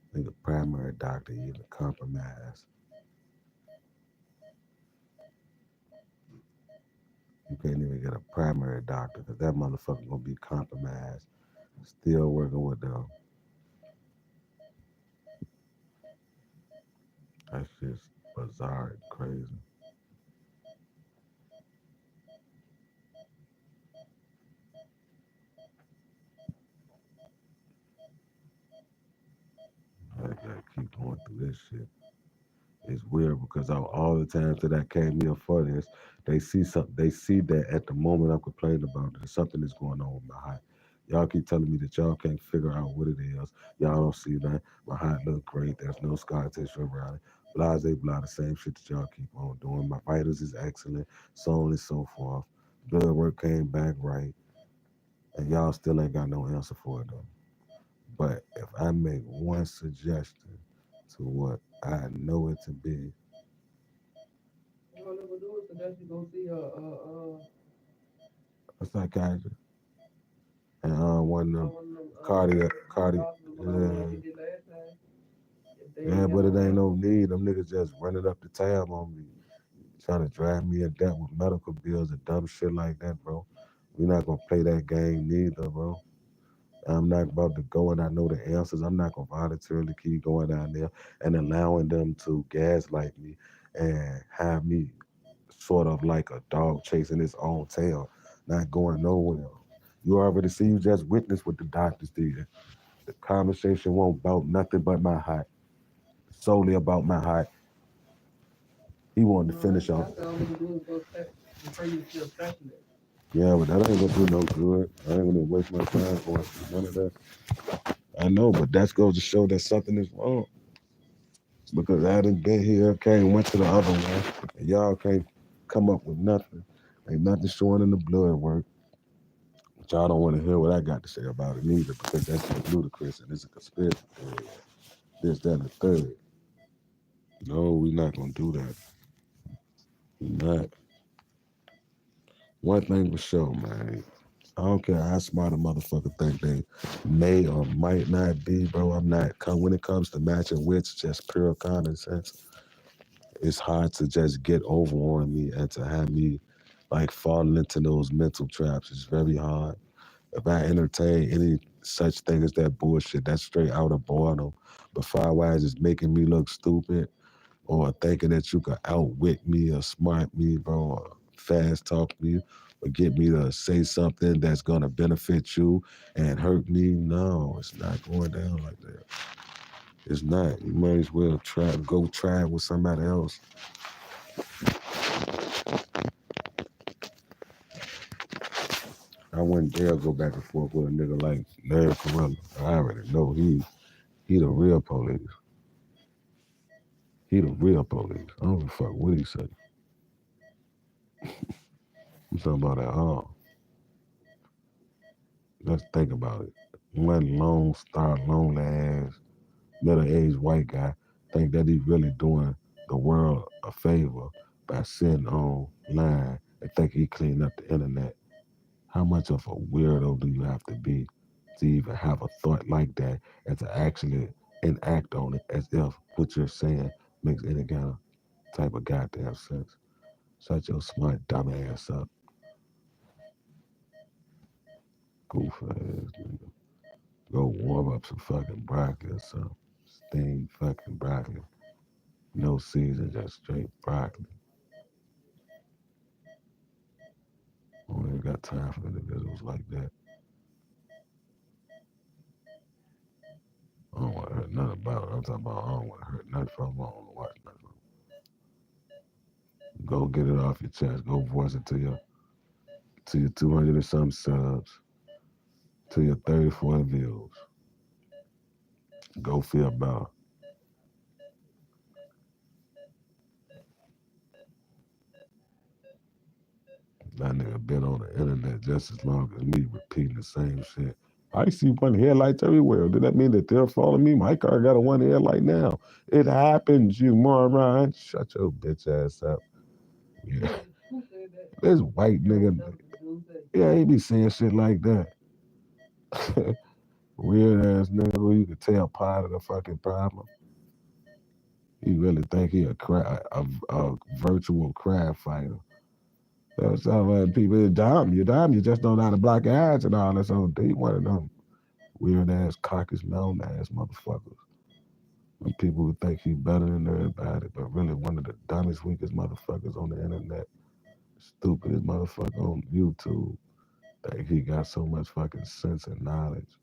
I think the primary doctor even compromised. You can't even get a primary doctor because that motherfucker gonna be compromised. Still working with them. That's just bizarre and crazy. I gotta keep going through this shit. It's weird because all the times that I came here for this, they see something. They see that at the moment I'm complaining about it, something is going on with my heart. Y'all keep telling me that y'all can't figure out what it is. Y'all don't see that my heart look great. There's no scar tissue around it. Blase blah, the same shit that y'all keep on doing. My vitals is excellent, so on and so forth. Blood work came back right, and y'all still ain't got no answer for it though. But if I make one suggestion to what I know it to be, All they gonna do is suggest you go see a psychiatrist and one of them one of them cardiac. doctors or whatever like Yeah, you did last time. If they yeah, ain't got but it no ain't answer. no need. Them niggas just running up the tab on me, trying to drive me in debt with medical bills and dumb shit like that, bro. We not gonna play that game neither, bro. I'm not about to go and I know the answers. I'm not gonna voluntarily keep going down there and allowing them to gaslight me and have me sort of like a dog chasing its own tail, not going nowhere. You already see, you just witnessed what the doctors did. The conversation won't about nothing but my heart, solely about my heart. He wanted to No, finish off. that's all they gonna do is go refer you to see a specialist. Yeah, but that ain't gonna do no good. I ain't gonna waste my time going through none of that. I know, but that goes to show that something is wrong. Because I done been here, came, went to the other one, and y'all can't come up with nothing. Ain't nothing showing in the blood work. But y'all don't want to hear what I got to say about it neither because that's just ludicrous and it's a conspiracy theory. This, that, and the third. No, we not gonna do that. We not. One thing for sure, man. I don't care how smart a motherfucker think they may or might not be, bro. I'm not. When it comes to matching wits, just pure common sense. It's hard to just get over on me and to have me like falling into those mental traps. It's very hard. If I entertain any such thing as that bullshit, that's straight out of boredom. But far-wise, it's making me look stupid or thinking that you could outwit me or smart me, bro, or fast talk me or get me to say something that's gonna benefit you and hurt me. No, it's not going down like that. It's not. You might as well try it with somebody else. I wouldn't dare go back and forth with a nigga like Larry Corella. I already know he the real police. He the real police. I don't give a fuck what he say. I'm talking about that. Oh, let's think about it. One lone star, lonely ass, middle-aged white guy think that he's really doing the world a favor by sitting online and think he cleaned up the internet. How much of a weirdo do you have to be to even have a thought like that and to actually enact on it as if what you're saying makes any kind of type of goddamn sense? Shut your smart dumb ass up, goof ass nigga. Go warm up some fucking broccoli or something. Steamed fucking broccoli. No season, just straight broccoli. I don't even got time for individuals like that. I don't want to hurt nothing about it. I'm talking about I don't want to hurt nothing from them. I don't want to watch nothing from them. Go get it off your chest. Go voice it to your 200 and some subs, to your 34 views. Go feel better. That nigga been on the internet just as long as me repeating the same shit. I see one headlights everywhere. Did that mean that they're following me? My car got a one headlight now. It happens, you moron. Shut your bitch ass up. Yeah. Who said that? This white nigga, yeah, he be saying shit like that. Weird ass nigga who you could tell part of the fucking problem. He really think he a virtual crab fighter. That's how people are dumb. You're dumb. You just don't know how to block your ads and all that. So they one of them weird ass caucus known ass motherfuckers. And people who think he better than everybody, but really one of the dumbest, weakest motherfuckers on the internet. Stupidest motherfucker on YouTube. Think he got so much fucking sense and knowledge.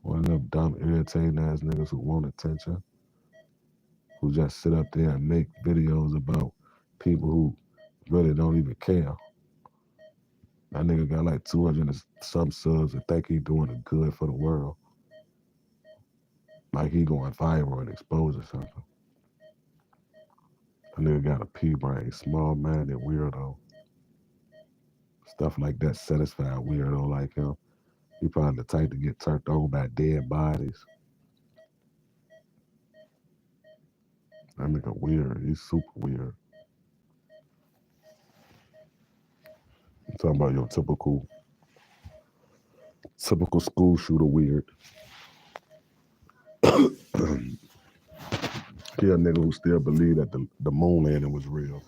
One of them dumb, irritating ass niggas who want attention, who just sit up there and make videos about people who really don't even care. That nigga got like 200 and some subs and think he doing it good for the world. Like he going viral and expose or something. That nigga got a pea brain, small minded weirdo. Stuff like that satisfy a weirdo like him. He probably the type to get turned on by dead bodies. That nigga weird. He's super weird. I'm talking about your typical school shooter weird. He a nigga who still believe that the moon landing was real.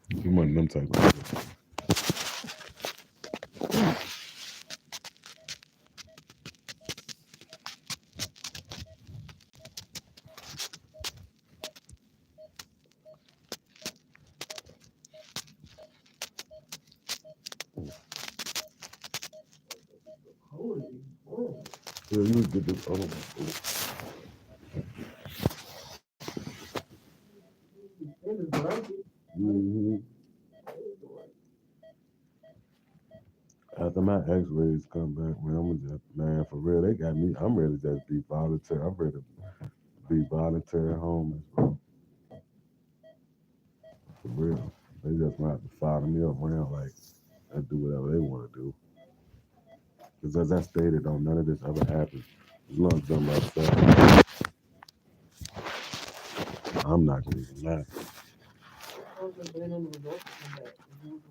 He one of them type of niggas. Holy moly. Yeah, you would get this. Oh, In the blanket. mm-hmm. After my X-rays come back, man, I'm just man for real. They got me. I'm ready to just be voluntary. I'm ready to be voluntary homeless, bro. For real. They just gonna have to follow me around like and do whatever they want to do. Because as I stated, on none of this ever happens. As long as I'm outside, I'm not gonna even lie. I was just waiting on the results to come back as usual.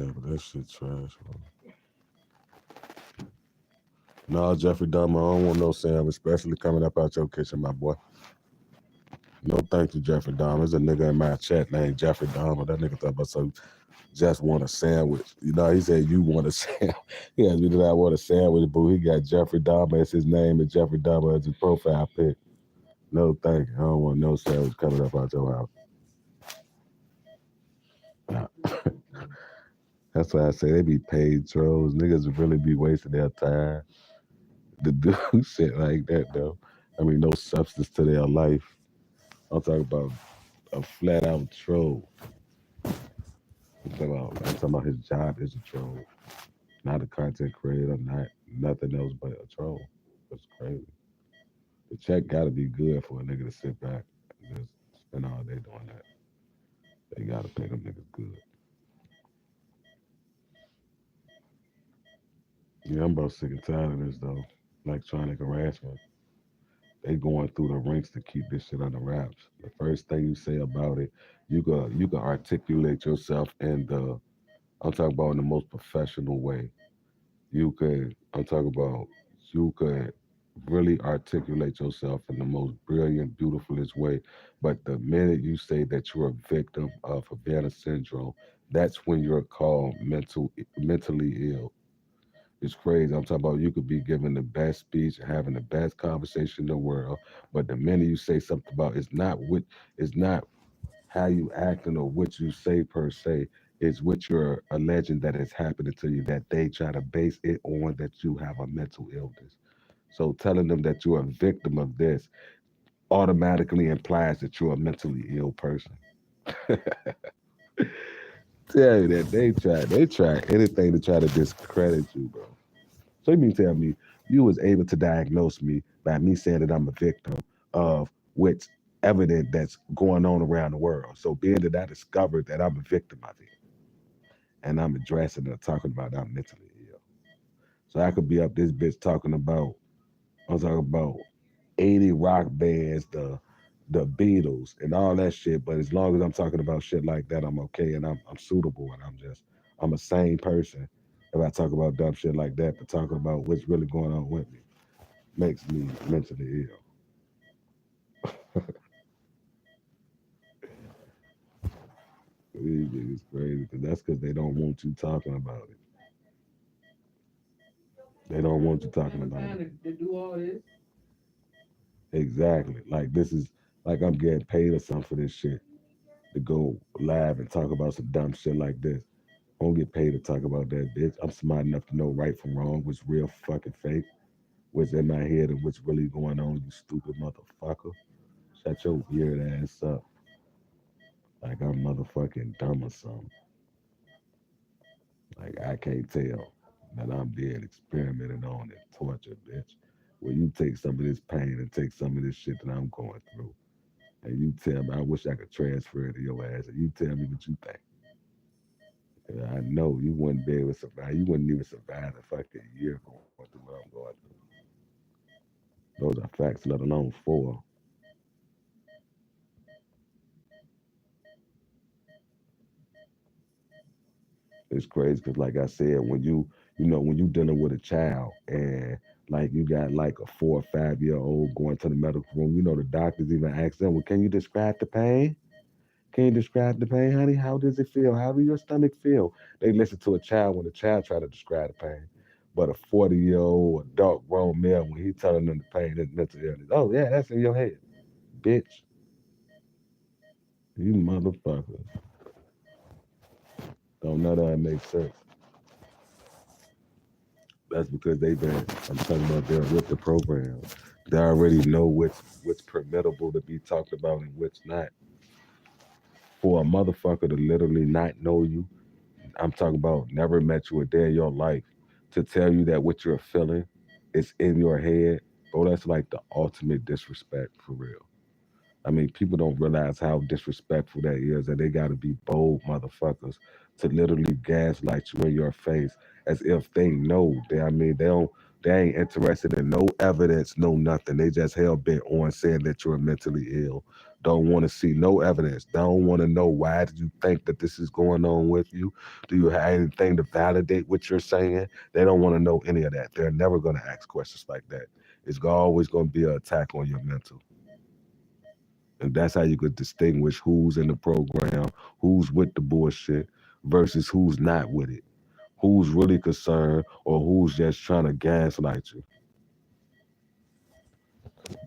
Yeah, but that shit trash, bro. No, Jeffrey Dahmer, I don't want no Sam, especially coming up out your kitchen, my boy. No thank you, Jeffrey Dahmer. There's a nigga in my chat named Jeffrey Dahmer. That nigga talk about some just want a sandwich. You know, he said you want a sandwich. He asked me did I want a sandwich, boo. He got Jeffrey Dahmer as his name and Jeffrey Dahmer as his profile pic. No thank you. I don't want no sandwich coming up out your house. Nah. That's why I say they be paid trolls. Niggas really be wasting their time to do shit like that, though. I mean, no substance to their life. I'm talking about a flat out troll. I'm talking about his job is a troll, not a content creator, not nothing else but a troll. That's crazy. The check got to be good for a nigga to sit back and just spend all day doing that. They got to pay them niggas good. Yeah, I'm about sick and tired of this though. Electronic harassment. They going through the ranks to keep this shit under wraps. The first thing you say about it, you can articulate yourself in the I'm talking about in the most professional way. I'm talking about you could really articulate yourself in the most brilliant, beautifulest way. But the minute you say that you're a victim of Havana syndrome, that's when you're called mentally ill. It's crazy. I'm talking about you could be giving the best speech, having the best conversation in the world, but the minute you say something about it's not how you acting or what you say per se. It's what you're alleging that is happening to you that they try to base it on that you have a mental illness. So telling them that you're a victim of this automatically implies that you're a mentally ill person. Tell you that they try anything to try to discredit you, bro. So you mean tell me you was able to diagnose me by me saying that I'm a victim of what's evident that's going on around the world. So being that I discovered that I'm a victim of it and I'm addressing it, talking about I'm mentally ill. So I could be up this bitch I'm talking about 80 rock bands, the Beatles and all that shit. But as long as I'm talking about shit like that, I'm okay and I'm suitable and I'm a sane person. If I talk about dumb shit like that, but talking about what's really going on with me makes me mentally ill. These niggas crazy because that's because they don't want you talking about it. They don't want you talking Have about time it. to do all this. Exactly. Like this is like I'm getting paid or something for this shit to go live and talk about some dumb shit like this. I don't get paid to talk about that, bitch. I'm smart enough to know right from wrong, what's real fucking fake, what's in my head, and what's really going on, you stupid motherfucker. Shut your weird ass up. Like I'm motherfucking dumb or something. Like I can't tell that I'm being experimented on and tortured, bitch. Where you take some of this pain and take some of this shit that I'm going through, and you tell me, I wish I could transfer it to your ass, and you tell me what you think. And I know you wouldn't be able to survive. You wouldn't even survive a fucking year going through what I'm going through. Those are facts, let alone four. It's crazy because, like I said, when you dealing with a child and like you got like a 4 or 5 year old going to the medical room, the doctors even ask them, well, can you describe the pain? Can you describe the pain, honey? How does it feel? How does your stomach feel? They listen to a child when the child try to describe the pain. But a 40-year-old adult grown male, when he telling them the pain, is mental illness. Oh, yeah, that's in your head. Bitch, you motherfuckers. Don't know that makes sense. That's because I'm talking about they're with the program. They already know what's permittable to be talked about and what's not. For a motherfucker to literally not know you, I'm talking about never met you a day in your life, to tell you that what you're feeling is in your head, bro, that's like the ultimate disrespect for real. I mean, people don't realize how disrespectful that is, and they got to be bold motherfuckers to literally gaslight you in your face as if they know. I mean, they ain't interested in no evidence, no nothing. They just hell bent on saying that you're mentally ill. Don't want to see no evidence. Don't want to know why do you think that this is going on with you. Do you have anything to validate what you're saying? They don't want to know any of that. They're never going to ask questions like that. It's always going to be an attack on your mental. And that's how you could distinguish who's in the program, who's with the bullshit versus who's not with it. Who's really concerned or who's just trying to gaslight you.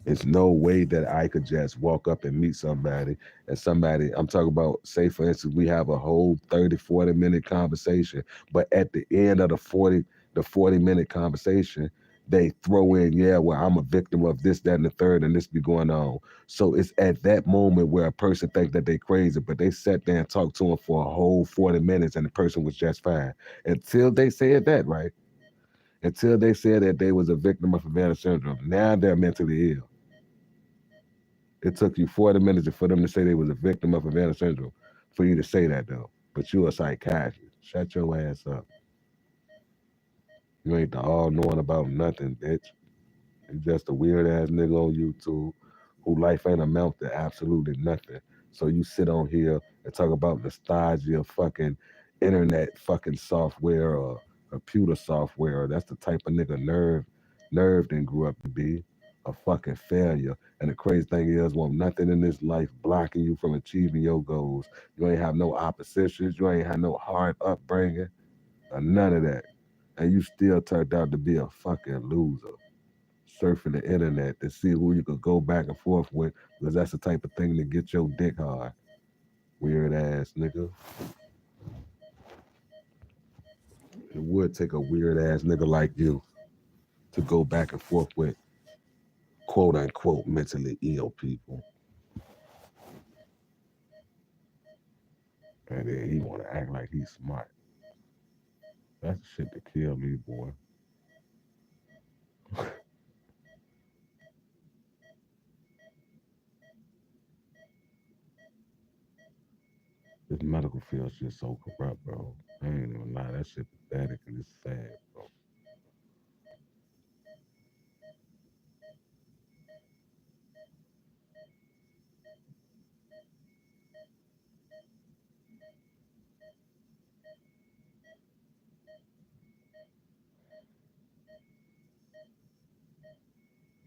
It's no way that I could just walk up and meet somebody and somebody, I'm talking about, say for instance, we have a whole 30, 40-minute conversation, but at the end of the 40-minute conversation, they throw in, yeah, well, I'm a victim of this, that, and the third, and this be going on. So it's at that moment where a person think that they crazy, but they sat there and talked to them for a whole 40 minutes and the person was just fine. Until they said that, right? Until they said that they was a victim of Havana syndrome. Now they're mentally ill. It took you 40 minutes for them to say they was a victim of Havana syndrome for you to say that though. But you a psychiatrist. Shut your ass up. You ain't the all knowing about nothing, bitch. You just a weird ass nigga on YouTube who life ain't amount to absolutely nothing. So you sit on here and talk about nostalgia, fucking internet fucking software or computer software. That's the type of nigga nerve then grew up to be a fucking failure. And the crazy thing is, won't nothing in this life blocking you from achieving your goals. You ain't have no oppositions. You ain't had no hard upbringing or none of that. And you still turned out to be a fucking loser surfing the internet to see who you could go back and forth with, because that's the type of thing to get your dick hard. Weird ass nigga. It would take a weird ass nigga like you to go back and forth with quote unquote mentally ill people. And then he wanna act like he's smart. That's the shit to kill me, boy. This medical field shit so corrupt, bro. I ain't even lie, that shit pathetic and it's sad, bro.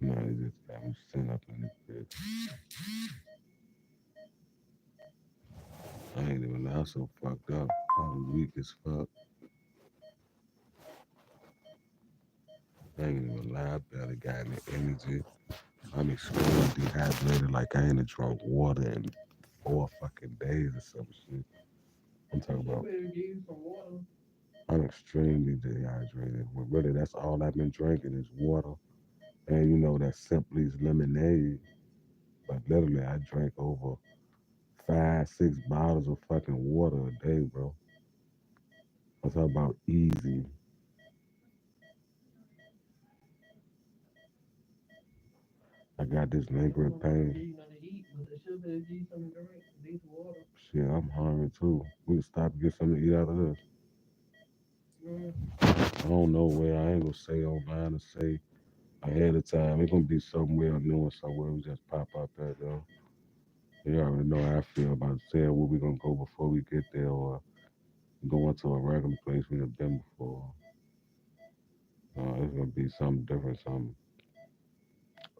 No, they just got me sitting up in this bitch. I ain't even lie, I'm so fucked up. I'm weak as fuck. I ain't even lie, I barely got any energy. I'm extremely dehydrated, like I ain't drunk water in 4 fucking days or some shit. I'm talking You about better give you some water. I'm extremely dehydrated. Well, really, that's all I've been drinking is water. And you know that Simply's lemonade. But literally, I drink over 5, 6 bottles of fucking water a day, bro. I'm talking about easy. I got this I don't lingering know if they give pain. you nothing to eat, but they should better give you something to drink, at least water. Shit, I'm hungry too. We can stop and get something to eat out of this. Mm. I don't know where. I ain't gonna say online or say ahead of time. It's gonna be somewhere new and somewhere we just pop up at though. You already know how I feel about saying where we gonna go before we get there or going to a regular place we have been before. It's gonna be something different, something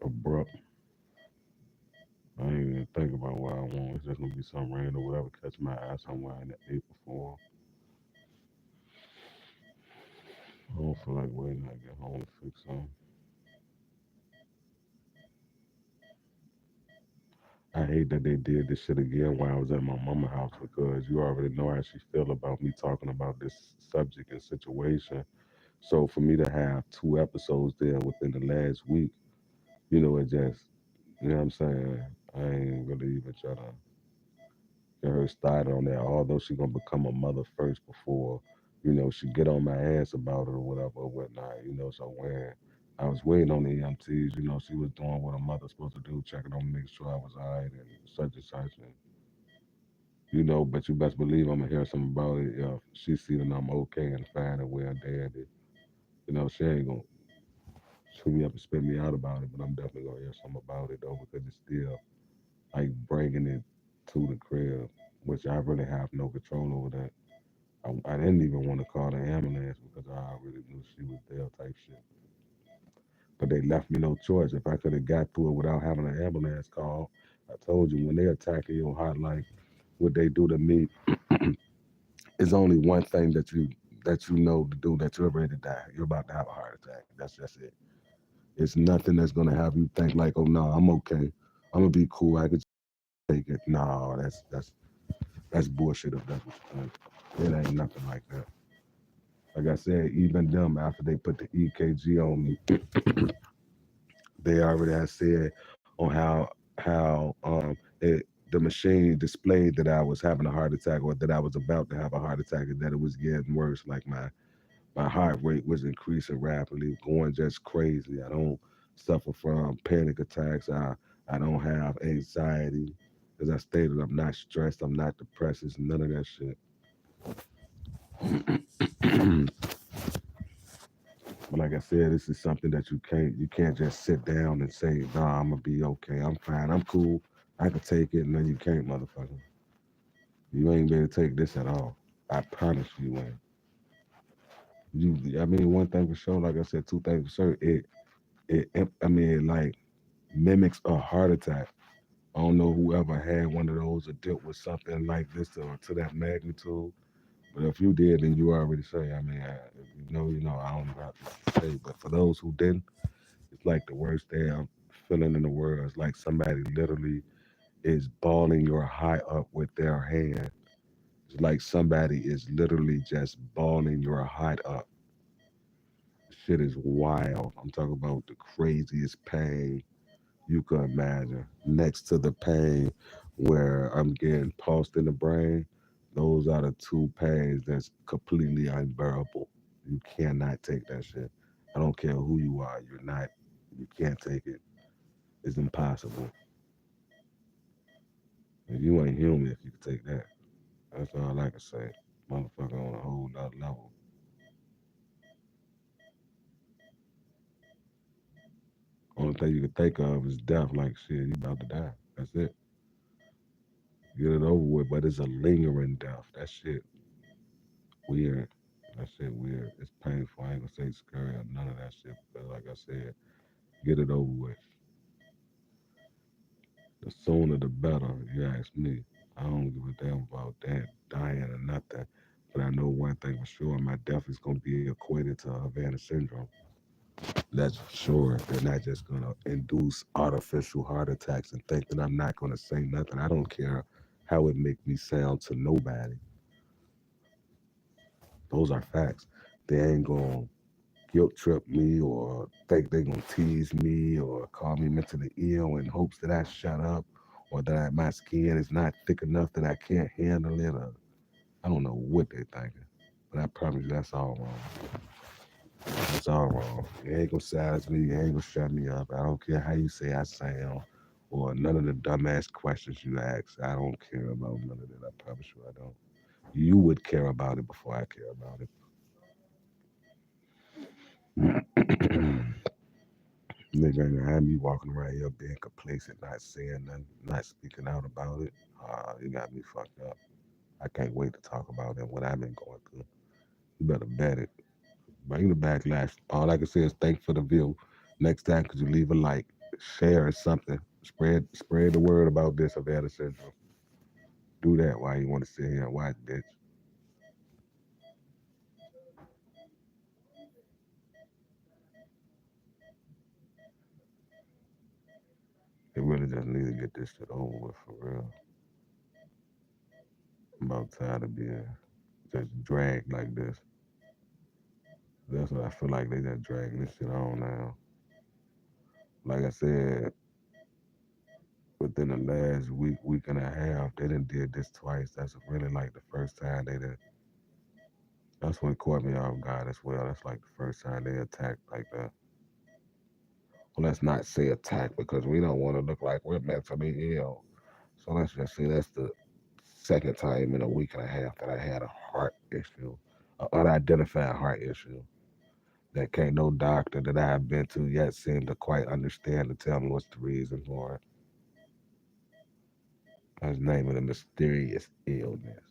abrupt. I ain't even think about what I want. It's just gonna be something random, whatever catch my eye somewhere in the April form. I don't feel like waiting till I get home to fix something. I hate that they did this shit again while I was at my mama house because you already know how she feel about me talking about this subject and situation. So for me to have 2 episodes there within the last week, it just, you know what I'm saying? I ain't really even try to get her started on that. Although she gonna become a mother first before, she get on my ass about it or whatever or whatnot. So when I was waiting on the EMTs. She was doing what a mother's supposed to do, checking on me, make sure I was all right and such and such. And, but you best believe I'm going to hear something about it if she see that I'm okay and fine and well dead. She ain't going to chew me up and spit me out about it, but I'm definitely going to hear something about it, though, because it's still like bringing it to the crib, which I really have no control over that. I didn't even want to call the ambulance because I already knew she was there type shit. But they left me no choice. If I could have got through it without having an ambulance call, I told you when they attacking your heart like what they do to me is only one thing that you know to do that you're ready to die. You're about to have a heart attack. That's just it. It's nothing that's gonna have you think like, oh no, I'm okay. I'm gonna be cool. I could take it. No, that's bullshit if that's what you think. It ain't nothing like that. Like I said, even them after they put the EKG on me, they already had said on the machine displayed that I was having a heart attack or that I was about to have a heart attack and that it was getting worse. Like my heart rate was increasing rapidly, going just crazy. I don't suffer from panic attacks. I don't have anxiety. As I stated, I'm not stressed. I'm not depressed. It's none of that shit. But like I said, this is something that you can't just sit down and say, nah, I'm gonna be okay. I'm fine. I'm cool. I can take it. And then you can't, motherfucker. You ain't gonna take this at all. I promise you ain't. I mean, one thing for sure, like I said, two things for sure. It like mimics a heart attack. I don't know whoever had one of those or dealt with something like this or to that magnitude. But if you did, then you already say. I mean, if you know. I don't know how to say. But for those who didn't, it's like the worst damn feeling in the world. It's like somebody literally is balling your heart up with their hand. It's like somebody is literally just balling your heart up. Shit is wild. I'm talking about the craziest pain you could imagine. Next to the pain where I'm getting pulsed in the brain, those are the two pains that's completely unbearable. You cannot take that shit. I don't care who you are. You can't take it. It's impossible. And you ain't human if you can take that. That's all I can say. Motherfucker on a whole nother level. Only thing you can think of is death. Like shit, you about to die. That's it. Get it over with. But it's a lingering death. That shit weird. That shit weird. It's painful. I ain't gonna say scary or none of that shit. But like I said, get it over with. The sooner the better, if you ask me. I don't give a damn about that dying or nothing. But I know one thing for sure, my death is gonna be equated to Havana syndrome. That's for sure. They're not just gonna induce artificial heart attacks and think that I'm not gonna say nothing. I don't care how it make me sound to nobody. Those are facts. They ain't gonna guilt trip me or think they're gonna tease me or call me mentally ill in hopes that I shut up or that my skin is not thick enough that I can't handle it. Or I don't know what they're thinking, but I promise you that's all wrong. That's all wrong. You ain't gonna silence me. You ain't gonna shut me up. I don't care how you say I sound or none of the dumbass questions you ask. I don't care about none of that. I promise you I don't. You would care about it before I care about it. Nigga ain't gonna have me walking around here being complacent, not saying nothing, not speaking out about it. You got me fucked up. I can't wait to talk about it, what I've been going through. You better bet it. Bring the backlash. All I can say is thanks for the view. Next time, could you leave a like, share or something? Spread the word about this Havana syndrome. Do that while you want to sit here and watch, bitch. They really just need to get this shit over with for real. I'm about tired of being just dragged like this. That's what I feel like they just dragging this shit on now. Like I said, within the last week and a half, they done did this twice. That's really like the first time they did. That's what caught me off guard as well. That's like the first time they attacked like that. Well, let's not say attack because we don't want to look like we're mentally ill. So let's just say that's the second time in a week and a half that I had a heart issue, an unidentified heart issue that can't no doctor that I've been to yet seem to quite understand to tell me what's the reason for it. That's the name of the mysterious illness.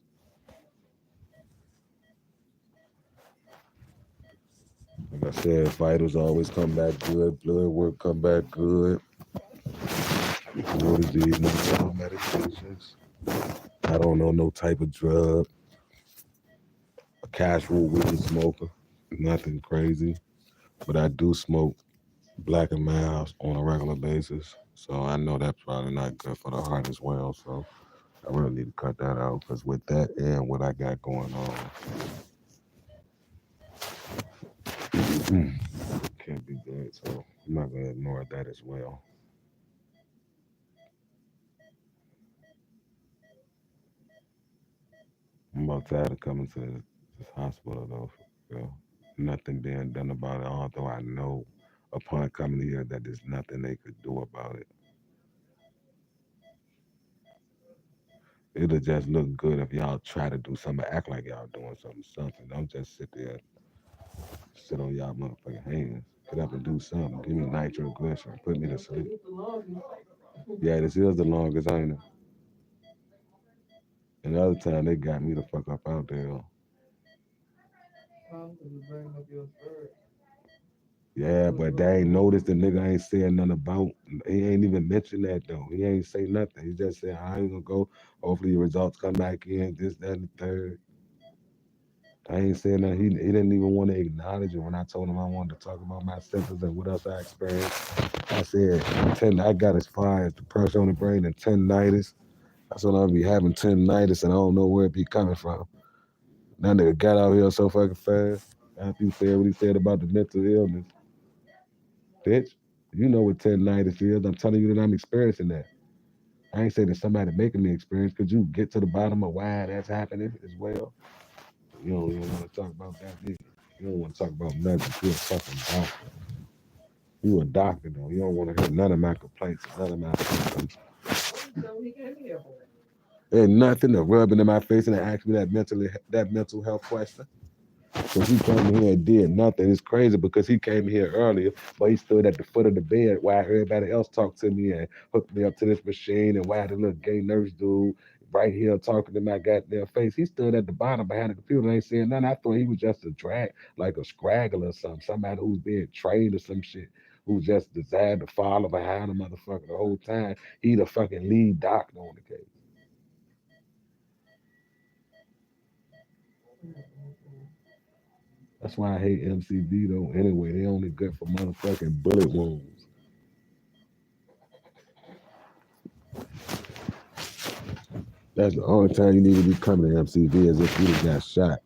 Like I said, vitals always come back good, blood work come back good. No disease, no type of medications. I don't know no type of drug. A casual weed smoker, nothing crazy. But I do smoke Black and Miles on a regular basis. So I know that's probably not good for the heart as well. So I really need to cut that out because with that and what I got going on, can't be good. So I'm not going to ignore that as well. I'm about tired of coming to this hospital though. You know, nothing being done about it, although I know upon coming here that there's nothing they could do about it. It'll just look good if y'all try to do something, act like y'all doing something. Don't just sit there, sit on y'all motherfucking hands. Get up and do something. Give me nitroglycerin. Put me to sleep. Yeah, this is the longest, ain't it? And the other time they got me the fuck up out there. Yeah, but they ain't noticed the nigga ain't saying nothing about. He ain't even mentioned that though. He ain't say nothing. He just said, I ain't gonna go. Hopefully your results come back in, this, that, and the third. I ain't saying that. He didn't even want to acknowledge it when I told him I wanted to talk about my symptoms and what else I experienced. I said, I got as far as the pressure on the brain and tendinitis. That's what I'll be having tendinitis and I don't know where it be coming from. That nigga got out here so fucking fast after he said what he said about the mental illness. Bitch, you know what tendinitis is. I'm telling you that I'm experiencing that. I ain't saying that somebody making me experience. Could you get to the bottom of why that's happening as well? You don't even want to talk about that, do you? You don't want to talk about nothing. You're a fucking doctor. You a doctor, though. You don't want to hear none of my complaints, none of my symptoms. So he came here for. Ain't nothing to rubbing in my face and ask me that mental health question. So he came here and did nothing. It's crazy because he came here earlier, but he stood at the foot of the bed while everybody else talked to me and hooked me up to this machine and while the little gay nurse dude right here talking to my goddamn face. He stood at the bottom behind the computer and ain't saying nothing. I thought he was just a drag, like a scraggler or something, somebody who's being trained or some shit. Who just desired to follow behind a motherfucker the whole time. He the fucking lead doctor on the case. That's why I hate MCD though. Anyway, they only good for motherfucking bullet wounds. That's the only time you need to be coming to MCD is if you got shot.